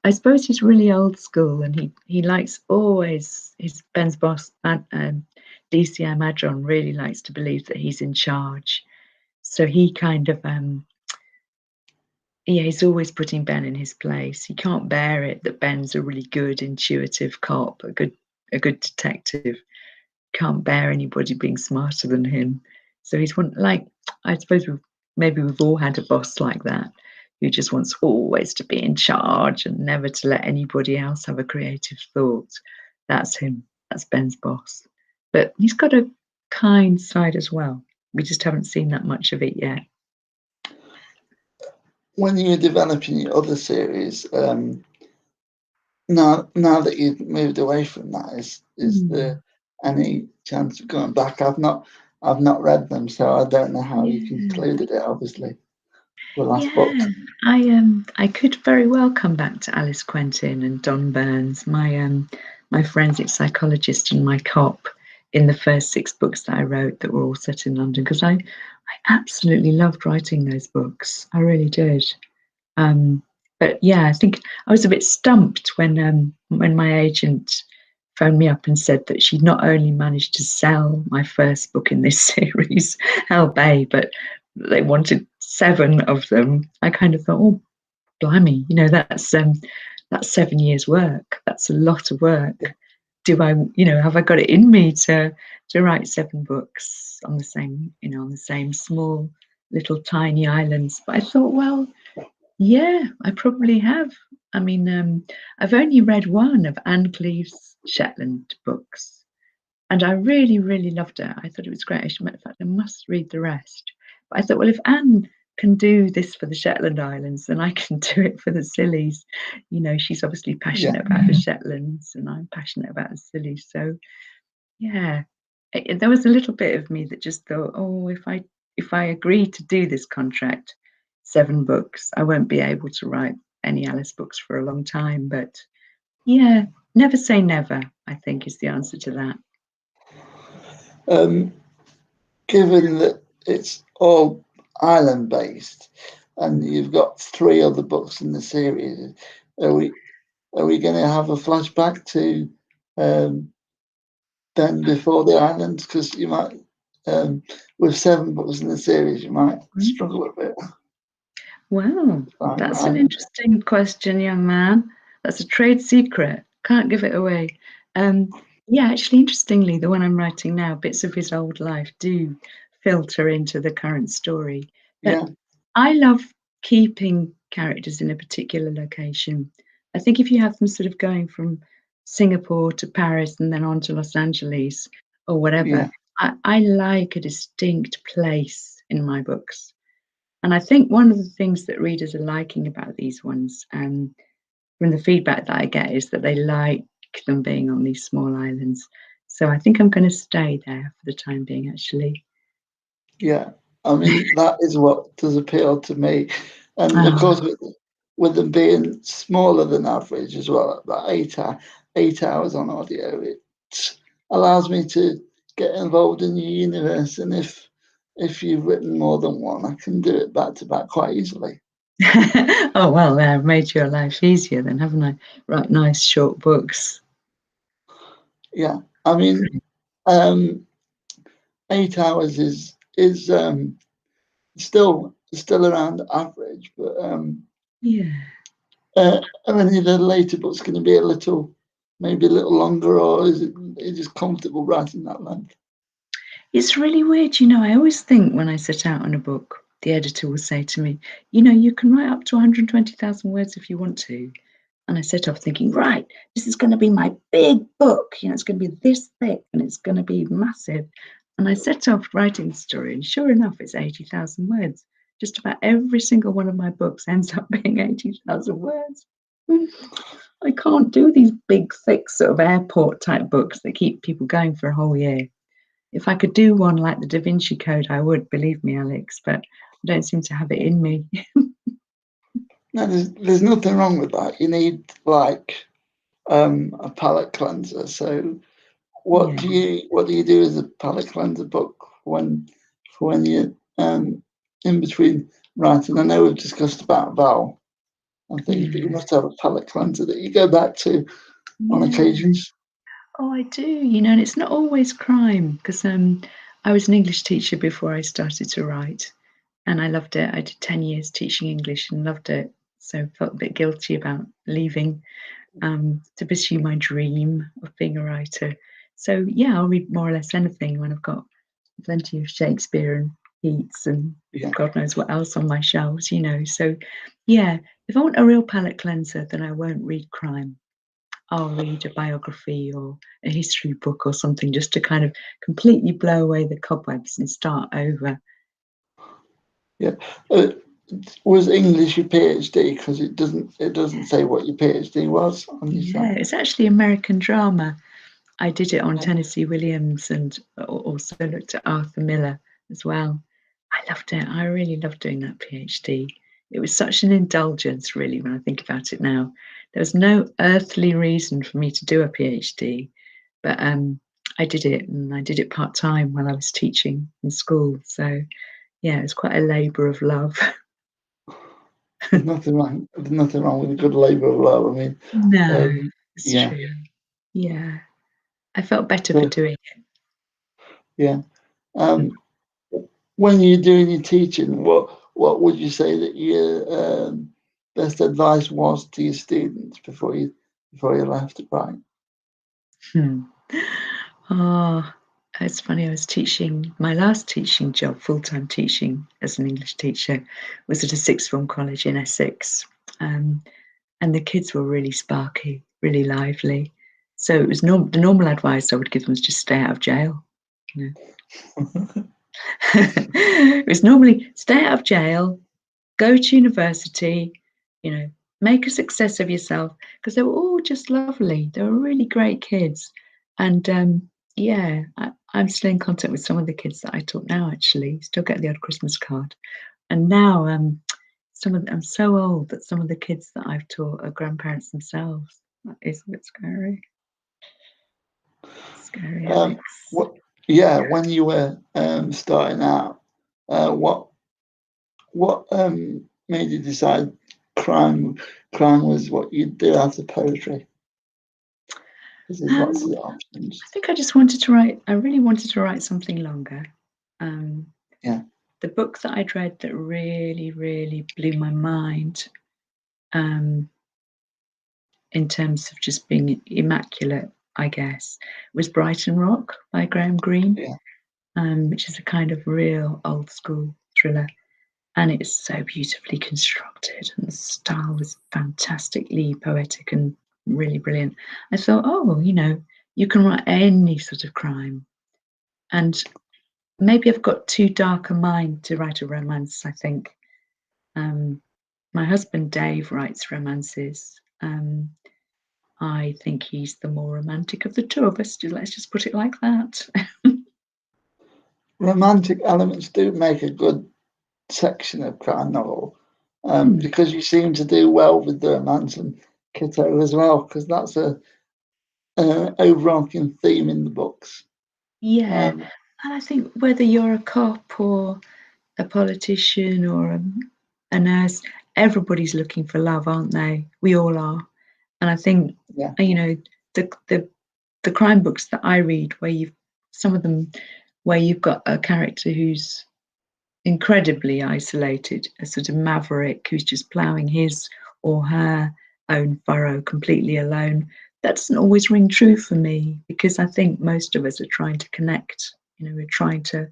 I suppose he's really old school, and he likes always his Ben's boss, DCI Madron, really likes to believe that he's in charge. So he kind of he's always putting Ben in his place. He can't bear it that Ben's a really good, intuitive cop, a good detective. Can't bear anybody being smarter than him. So he's I suppose maybe we've all had a boss like that who just wants always to be in charge and never to let anybody else have a creative thought. That's him. That's Ben's boss. But he's got a kind side as well. We just haven't seen that much of it yet. When you're developing your other series, now that you've moved away from that, is there any chance of going back? I've not read them, so I don't know how you concluded it. Obviously, the last book. I could very well come back to Alice Quentin and Don Burns, my forensic psychologist and my cop, in the first 6 books that I wrote that were all set in London, because I absolutely loved writing those books. I really did. But yeah, I think I was a bit stumped when my agent phoned me up and said that she'd not only managed to sell my first book in this series, Hell Bay, but they wanted 7 of them. I kind of thought, oh, blimey, that's 7 years' work. That's a lot of work. Do I, have I got it in me to write 7 books on the same small little tiny islands? But I thought, well, yeah, I probably have. I mean, I've only read one of Anne Cleeve's Shetland books, and I really, really loved it. I thought it was great. In fact, I must read the rest. But I thought, well, if Anne can do this for the Shetland Islands, then I can do it for the Scillies. She's obviously passionate about the Shetlands, and I'm passionate about the Scillies. So, yeah, there was a little bit of me that just thought, oh, if I agree to do this contract, 7 books, I won't be able to write any Alice books for a long time. But yeah, never say never, I think, is the answer to that. Given that it's all island based and you've got 3 other books in the series, are we going to have a flashback to Ben before the islands? Because you might, with 7 books in the series, you might struggle a bit. Well, Right, that's an right. interesting question, young man. That's a trade secret. Can't give it away. Yeah, actually, interestingly, the one I'm writing now, bits of his old life do filter into the current story. But Yeah, I love keeping characters in a particular location. I think if you have them sort of going from Singapore to Paris and then on to Los Angeles or whatever, yeah, I like a distinct place in my books. And I think one of the things that readers are liking about these ones, from the feedback that I get, is that they like them being on these small islands. So I think I'm going to stay there for the time being, actually. yeah. I mean, that is what does appeal to me. And of Oh, course, with them being smaller than average as well, about 8 hours on audio, it allows me to get involved in the universe. And if you've written more than one, I can do it back to back quite easily. oh well, I've made your life easier then, haven't I? Write nice short books. Yeah. I mean, um, 8 hours is still around average, but Yeah. are any of the later books going to be maybe a little longer, or is it just comfortable writing that length? It's really weird, you know, I always think when I set out on a book, the editor will say to me, you know, you can write up to 120,000 words if you want to. And I set off thinking, right, this is going to be my big book. You know, it's going to be this thick and it's going to be massive. And I set off writing the story, and sure enough, it's 80,000 words. Just about every single one of my books ends up being 80,000 words. I can't do these big, thick, sort of airport type books that keep people going for a whole year. If I could do one like the Da Vinci Code, I would, believe me, Alex, but I don't seem to have it in me. No, there's nothing wrong with that. You need like a palate cleanser. So Yeah. what do you do as a palate cleanser book when you're in between writing? I know we've discussed about vowel and things, but you Yeah. must have a palate cleanser that you go back to on Yeah. occasions. Oh, I do, you know, and it's not always crime because I was an English teacher before I started to write, and I loved it. I did 10 years teaching English and loved it. So felt a bit guilty about leaving to pursue my dream of being a writer. So yeah, I'll read more or less anything when I've got plenty of Shakespeare and Keats and Yeah, God knows what else on my shelves, you know. So yeah, if I want a real palate cleanser, then I won't read crime. I'll read a biography or a history book or something just to kind of completely blow away the cobwebs and start over. yeah. Uh, was English your PhD? Because it doesn't say what your PhD was on your Yeah, site. it's actually American drama. I did it on Yeah, Tennessee Williams and also looked at Arthur Miller as well. I loved it. I really loved doing that PhD. It was such an indulgence, really, when I think about it now. There was no earthly reason for me to do a PhD, but I did it, and I did it part time while I was teaching in school. So yeah, it was quite a labour of love. there's nothing wrong. There's nothing wrong with a good labour of love. I mean, No, it's yeah, true. Yeah, I felt better for so, doing it. yeah. Um, when you're doing your teaching, what would you say that your best advice was to your students before you left to write? Hmm. Oh, it's funny. I was teaching my last teaching job, full time teaching as an English teacher, was at a sixth form college in Essex. Um, and the kids were really sparky, really lively. So it was the normal advice I would give them was just stay out of jail. You know? It was normally stay out of jail, go to university, you know, make a success of yourself because they were all just lovely. They were really great kids. And yeah, I'm still in contact with some of the kids that I taught now, actually, still get the odd Christmas card. And now I'm so old that some of the kids that I've taught are grandparents themselves. That is a bit scary. Scary, Alex. What? Yeah, when you were starting out, what made you decide crime was what you'd do after poetry? Because there's lots of Um, options. I think I just wanted to write. I really wanted to write something longer. Um, Yeah, the book that I'd read that really, really blew my mind, in terms of just being immaculate, I guess, was Brighton Rock by Graham Greene, Yeah. which is a kind of real old school thriller. And it's so beautifully constructed, and the style was fantastically poetic and really brilliant. I thought, oh, you can write any sort of crime. And maybe I've got too dark a mind to write a romance, I think. My husband Dave writes romances. I think he's the more romantic of the two of us. Let's just put it like that. Romantic elements do make a good section of crime novel, Hmm. because you seem to do well with the romance and Kitto as well, because that's a overarching theme in the books. Yeah, and I think whether you're a cop or a politician or a nurse, everybody's looking for love, aren't they? We all are. And I think, Yeah. the crime books that I read, some of them where you've got a character who's incredibly isolated, a sort of maverick who's just ploughing his or her own furrow completely alone. That doesn't always ring true for me, because I think most of us are trying to connect. We're trying to,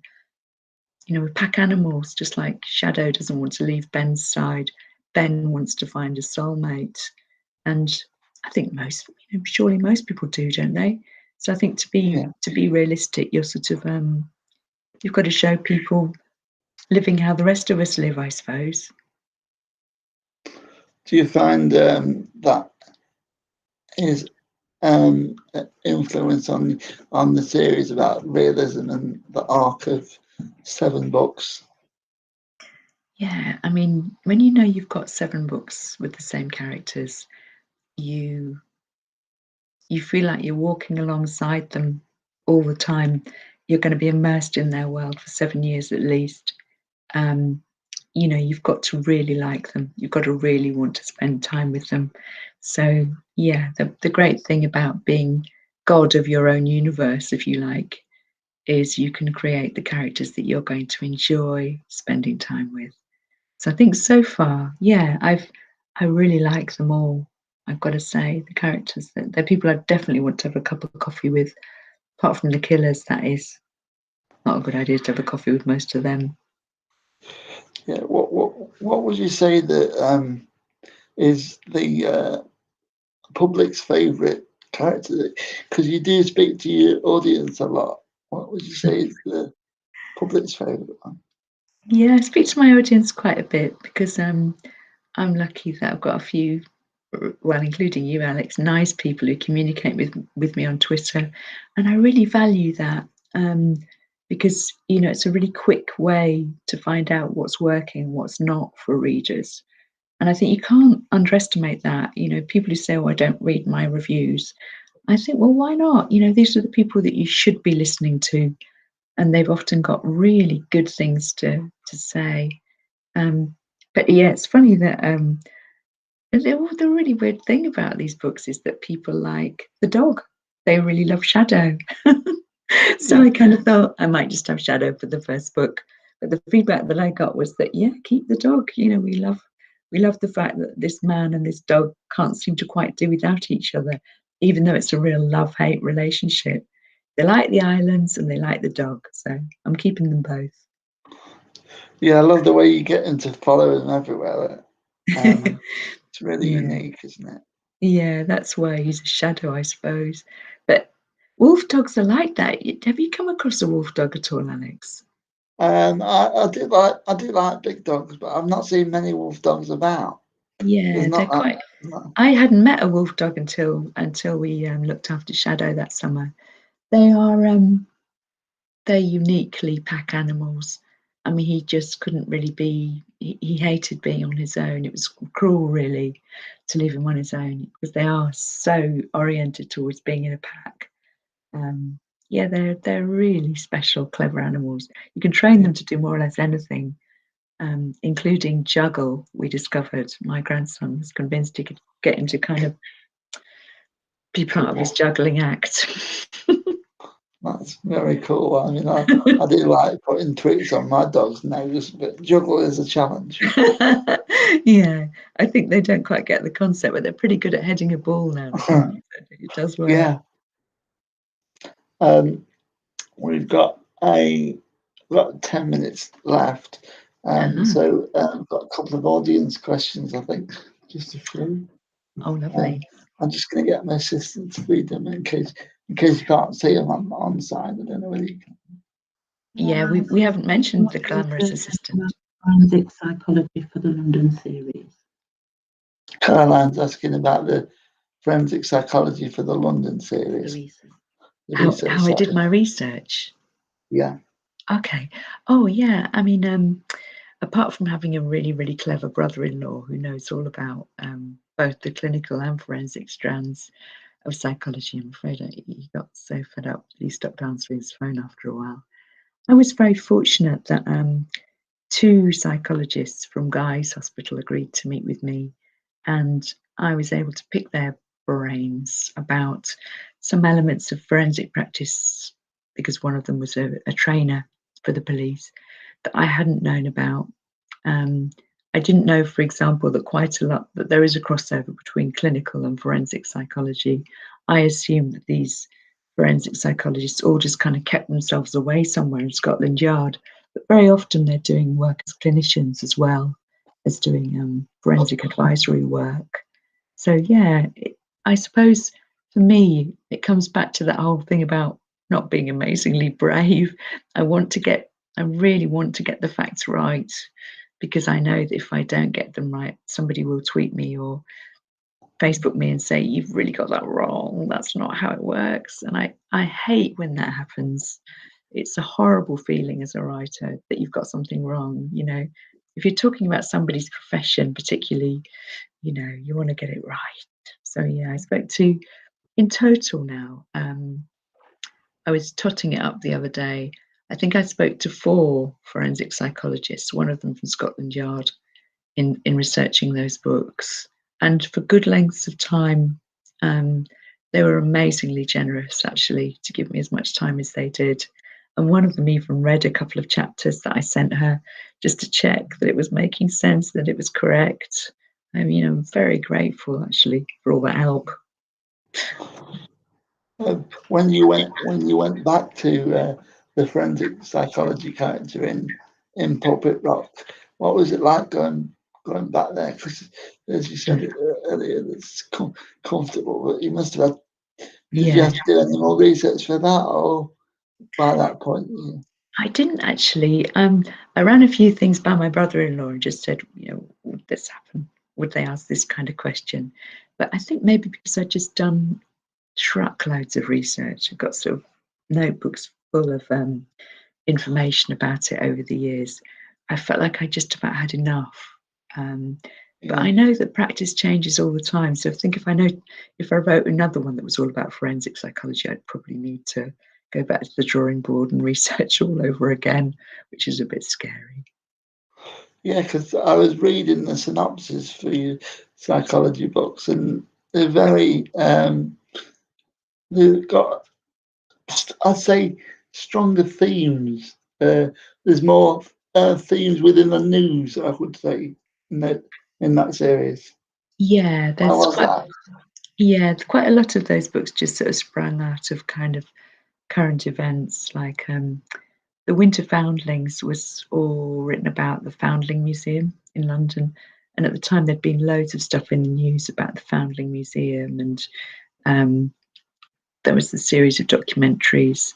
we're pack animals, just like Shadow doesn't want to leave Ben's side. Ben wants to find a soulmate. And I think surely most people do, don't they? So I think to be realistic, you're sort of you've got to show people living how the rest of us live, I suppose. Do you find that is influence on the series about realism and the arc of 7 books? Yeah, I mean, when you've got 7 books with the same characters, you feel like you're walking alongside them all the time. You're going to be immersed in their world for 7 years at least. You've got to really like them. You've got to really want to spend time with them. So yeah, the great thing about being god of your own universe, if you like, is you can create the characters that you're going to enjoy spending time with. So I think so far, yeah, I really like them all. I've got to say, the characters, they're people I definitely want to have a cup of coffee with. Apart from the killers, that is not a good idea to have a coffee with most of them. Yeah. What would you say that is the public's favourite character? Because you do speak to your audience a lot. What would you say is the public's favourite one? Yeah, I speak to my audience quite a bit because I'm lucky that I've got a few, well, including you, Alex, nice people who communicate with me on Twitter, and I really value that, because it's a really quick way to find out what's working, what's not for readers, and I think you can't underestimate that. People who say, "Oh, I don't read my reviews," I think, well, why not? These are the people that you should be listening to, and they've often got really good things to say. But yeah, it's funny that the really weird thing about these books is that people like the dog. They really love Shadow. So Yeah. I kind of thought I might just have Shadow for the first book. But the feedback that I got was that, yeah, keep the dog. We love the fact that this man and this dog can't seem to quite do without each other, even though it's a real love-hate relationship. They like the islands and they like the dog, so I'm keeping them both. Yeah, I love the way you get into following them everywhere. It's really Yeah. unique, isn't it? Yeah, that's why he's a shadow, I suppose. But wolf dogs are like that. Have you come across a wolf dog at all, Alex? I do like big dogs, but I've not seen many wolf dogs about. There's Yeah, they're not that. quite. No. I hadn't met a wolf dog until we looked after Shadow that summer. They are they're uniquely pack animals. I mean, he just couldn't really be. He hated being on his own. It was cruel, really, to leave him on his own because they are so oriented towards being in a pack. Um, yeah, they're really special, clever animals. You can train Yeah. them to do more or less anything, including juggle. We discovered my grandson was convinced he could get him to kind of be part of his juggling act. That's very cool. I mean, I do like putting treats on my dog's nose, but juggle is a challenge. Yeah, I think they don't quite get the concept, but they're pretty good at heading a ball now. It does work. Yeah. We've got 10 minutes left. So I've got a couple of audience questions, I think, just a few. Oh, lovely. I'm just going to get my assistant to read them in case you can't see them on side. I don't know whether you can. Yeah, we haven't mentioned the glamorous assistant. Forensic psychology for the London series. Caroline's asking about the forensic psychology for the London series. The research. How I did my research. Yeah. Okay. Oh, yeah. I mean, apart from having a really, really clever brother-in-law who knows all about both the clinical and forensic strands of psychology, I'm afraid he got so fed up that he stopped answering his phone after a while. I was very fortunate that 2 psychologists from Guy's Hospital agreed to meet with me, and I was able to pick their brains about some elements of forensic practice, because one of them was a trainer for the police that I hadn't known about. I didn't know, for example, that there is a crossover between clinical and forensic psychology. I assumed that these forensic psychologists all just kind of kept themselves away somewhere in Scotland Yard, but very often they're doing work as clinicians as well as doing forensic advisory work. So yeah, I suppose for me it comes back to that whole thing about not being amazingly brave. I really want to get the facts right, because I know that if I don't get them right, somebody will tweet me or Facebook me and say, you've really got that wrong. That's not how it works. And I hate when that happens. It's a horrible feeling as a writer that you've got something wrong. You know, if you're talking about somebody's profession, particularly, you know, you want to get it right. So yeah, I spoke to, in total now, I was totting it up the other day. I think I spoke to 4 forensic psychologists, one of them from Scotland Yard, in researching those books. And for good lengths of time, they were amazingly generous, actually, to give me as much time as they did. And one of them even read a couple of chapters that I sent her just to check that it was making sense, that it was correct. I mean, I'm very grateful, actually, for all that help. When you went back to the forensic psychology character in Pulpit Rock, what was it like going back there? Because as you said earlier, it's comfortable, but you must have had. Did you have to do any more research for that, or by that point? Yeah. I didn't actually. I ran a few things by my brother-in-law and just said, you know, would this happen? Would they ask this kind of question? But I think maybe because I'd just done truckloads of research, I've got sort of notebooks full of information about it over the years. I felt like I just about had enough. But I know that practice changes all the time. So I think if I wrote another one that was all about forensic psychology, I'd probably need to go back to the drawing board and research all over again, which is a bit scary. Yeah, because I was reading the synopsis for your psychology books, and they're very they've got, I'd say, stronger themes. There's more themes within the news, I would say, in that series. Yeah, there's quite a lot of those books just sort of sprang out of kind of current events, like The Winter Foundlings was all written about the Foundling Museum in London, and at the time there'd been loads of stuff in the news about the Foundling Museum, and there was a series of documentaries,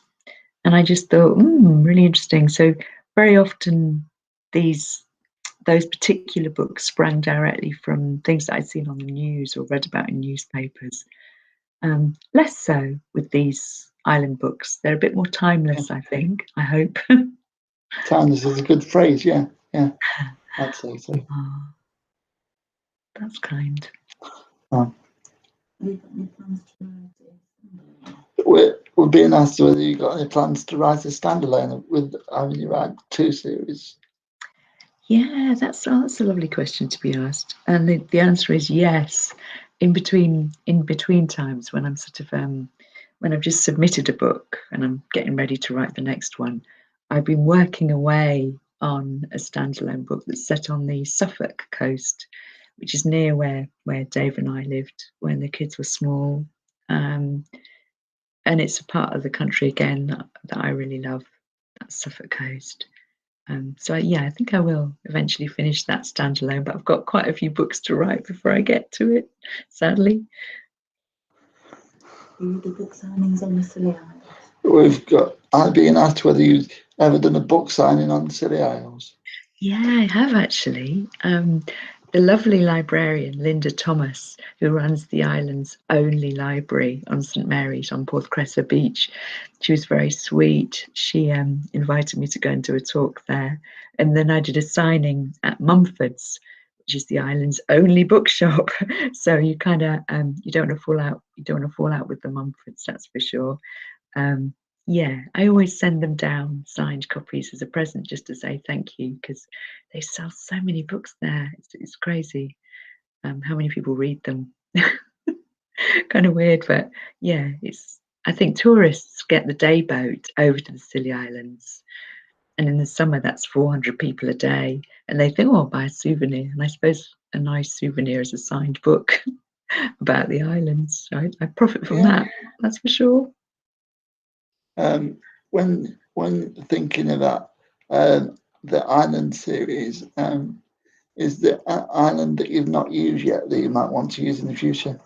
and I just thought, really interesting. So very often those particular books sprang directly from things that I'd seen on the news or read about in newspapers. Less so with these island books. They're a bit more timeless, I think. I hope. Timeless is a good phrase. Yeah, I'd say so. Oh, that's kind. We're being asked whether you got any plans to write a standalone with having you write 2 series. Yeah, that's a lovely question to be asked, and the answer is yes. In between times when I'm sort of when when I've just submitted a book and I'm getting ready to write the next one, I've been working away on a standalone book that's set on the Suffolk coast, which is near where Dave and I lived when the kids were small. And it's a part of the country again that I really love, that Suffolk coast. So I think I will eventually finish that standalone, but I've got quite a few books to write before I get to it, sadly. You do book signings on the Scilly Isles? I've been asked whether you've ever done a book signing on Scilly Isles. Yeah, I have actually. The lovely librarian, Linda Thomas, who runs the island's only library on St Mary's on Porthcressa Beach, she was very sweet. She invited me to go and do a talk there. And then I did a signing at Mumford's, which is the island's only bookshop. So you kind of, you don't want to fall out. You don't want to fall out with the Mumfords, that's for sure. I always send them down signed copies as a present just to say thank you, because they sell so many books there. It's crazy how many people read them. Kind of weird, but yeah, I think tourists get the day boat over to the Scilly Islands, and in the summer that's 400 people a day, and they think, oh, I'll buy a souvenir. And I suppose a nice souvenir is a signed book about the islands. So I profit from that, that's for sure. When thinking about the island series, is the island that you've not used yet that you might want to use in the future?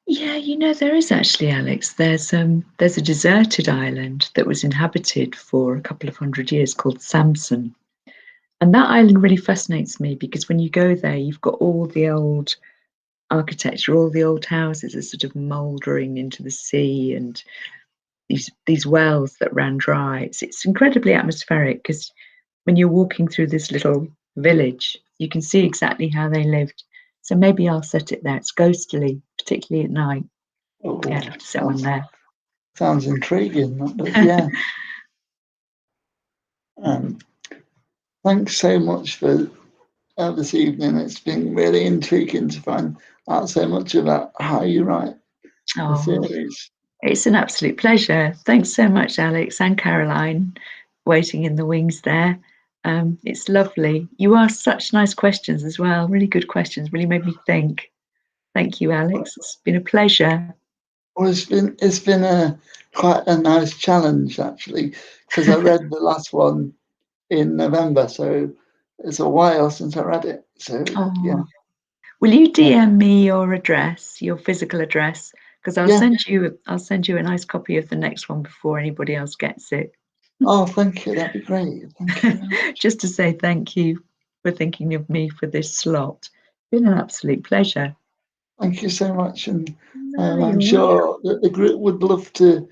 Yeah, there is actually, Alex. There's a deserted island that was inhabited for a couple of 100 years called Samson. And that island really fascinates me because when you go there, you've got all the old architecture, all the old houses are sort of mouldering into the sea, and these wells that ran dry. It's incredibly atmospheric because when you're walking through this little village, you can see exactly how they lived. So maybe I'll set it there. It's ghostly, particularly at night. Oh, Yeah, I'd have to set one there. Sounds intriguing. Yeah. Thanks so much for this evening. It's been really intriguing to find out so much about how you write the series. It's an absolute pleasure. Thanks so much, Alex and Caroline, waiting in the wings there. It's lovely. You asked such nice questions as well. Really good questions. Really made me think. Thank you, Alex. It's been a pleasure. Well, it's been quite a nice challenge actually, because I read the last one in November, so it's a while since I read it. So yeah. Will you DM me your address, your physical address? Because I'll send you a nice copy of the next one before anybody else gets it. Oh, thank you. That'd be great. Thank you very much. Just to say thank you for thinking of me for this slot. It's been an absolute pleasure. Thank you so much, and I'm sure that the group would love to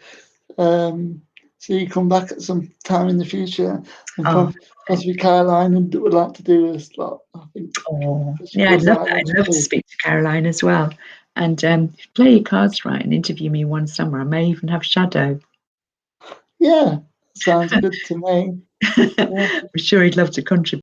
see you come back at some time in the future, and possibly Caroline would like to do a slot. I think. I'd love to speak to Caroline as well, and play your cards right and interview me one summer. I may even have Shadow. Yeah, sounds good to me. I'm sure he'd love to contribute.